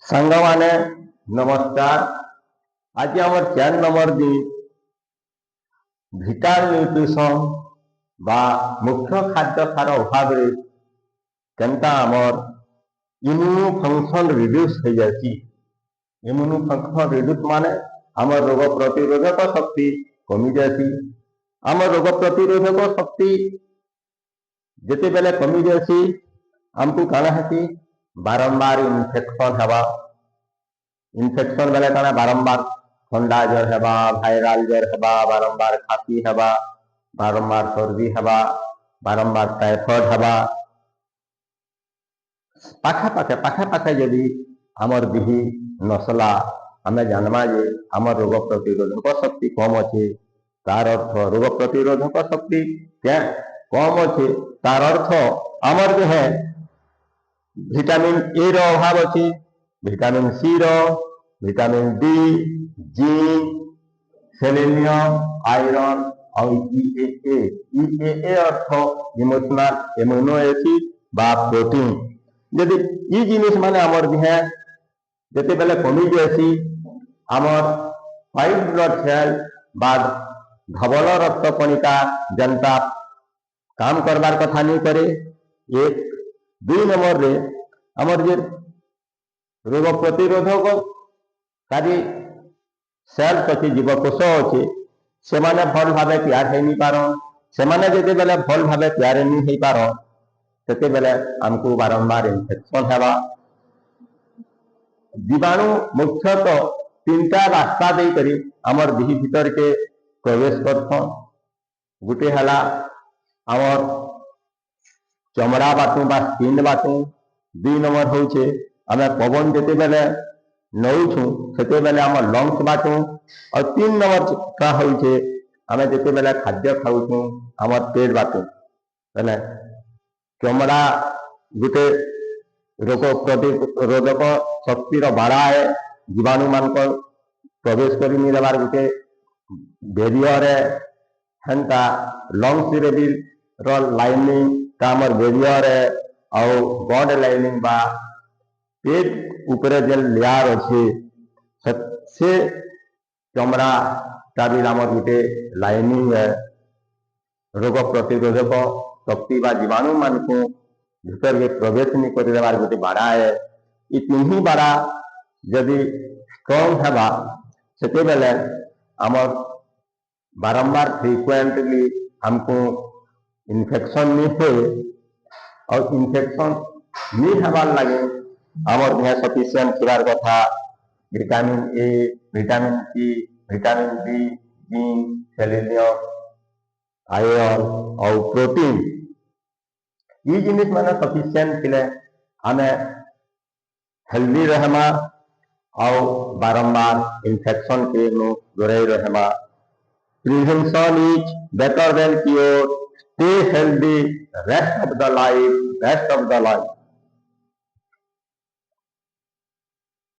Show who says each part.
Speaker 1: ସାଙ୍ଗମାନେ ନମସ୍କାର। ଆଜି ଆମର 4 ନମ୍ବର ଦି ଭିଟାଲ ନ୍ୟୁଟ୍ରିସନ ବା ମୁଖ୍ୟ ଖାଦ୍ୟ ସାର ଅଭାବରେ କେନ୍ତା ଆମର ଇମ୍ୟୁନ ଫଙ୍କସନ ରିଡ୍ୟୁସ ହେଇଯାଉଛି। ଇମ୍ୟୁନ ଫଙ୍କସନ ରିଡ୍ୟୁସ ମାନେ ଆମର ରୋଗ ପ୍ରତିରୋଧକ ଶକ୍ତି କମି ଯାଉଛି। ଆମର ରୋଗ ପ୍ରତିରୋଧକ ଶକ୍ତି ଯେତେବେଲେ କମି ଯାଉଛି ଆମକୁ କାଣା ହେସି ବାରମ୍ବାର ଇନଫେକ୍ସନ ହେବା। इन्फेक्शन बेले काना बारंबार ठंडा ज्वर हेबा, भाइराल ज्वर हेबा, बारंबार खांसी हेबा, बारंबार सर्दी हेबा, बारंबार टाइफॉइड हेबा। पाखे पाखे यदि आमर दिही नसला आमे जानवा जे आमर रोग प्रतिरोधक शक्ति कम अच्छे। तार अर्थ रोग प्रतिरोधक शक्ति क्या कम अच्छे, तार अर्थ आमर जो है विटामिन ए रो अभाव अच्छे, विटामिन सी रो, vitamin D, zinc, selenium, iron और ईएए अर्थ इमोशनल एमिनो एसिड बा प्रोटीन। यदि ये जिनिस माने आमर है जते बेले कमी जासी आमर व्हाइट ब्लड सेल बाद धवल रक्त कणिका जनता काम करबार कथा नहीं करे। 1 2 नंबर रे आमर जे रोग प्रतिरोधक कारी सेल अच्छे जीवकोष अच्छे से माने भल भाव तैयार हो नहीं पार। से माने जते बेले भल भाव तैयार नहीं हो पार तेते बेले हमको बारंबार इन्फेक्शन हेबा। जीवाणु मुख्यतः 3टा रास्ता दे करी हमर देह भीतर के प्रवेश करथन। गुटे हला हमर चमड़ा बाटू बा स्किन बाटू। 2 नंबर होचे हमें पवन जेते बेले नौछू सेते बेले आम लंग्स बाटू। और 3 नंबर का होचे हमें जेते बेले खाद्य खाऊछू आम पेट बाटू। बेले चमड़ा गुटे रोग प्रतिरोधक शक्ति बाड़ा है। जीवाणु मान प्रवेश कर नहीं देवार गुटे बेरियर है। हेन्ता लंग्स रे भी लाइनिंग का आमर बेरियर है और बॉड लाइनिंग बा पेट ऊपर जे लेयर अच्छे से चमड़ा का भी आमर गोटे लाइनिंग है। रोग प्रतिरोधक शक्ति बा जीवाणु मान को भीतर के प्रवेश नहीं कर देवार गोटे बाड़ा है। ये 3 ही बाड़ा यदि स्ट्रॉन्ग हेबा सेते बेले आमर बारंबार फ्रीक्वेंटली हमको इन्फेक्शन नहीं हो और इन्फेक्शन नहीं हेबार लगे आमर देह सफिशिएंट खिलार कथा vitamin A, vitamin C, vitamin D, zinc, selenium, iron और प्रोटीन। ये जिनिस माने सफिशिएंट खिले हमें हेल्दी रहमा और बारंबार इन्फेक्शन के दूरे रहमा। Prevention is better than cure. Stay healthy rest of the life.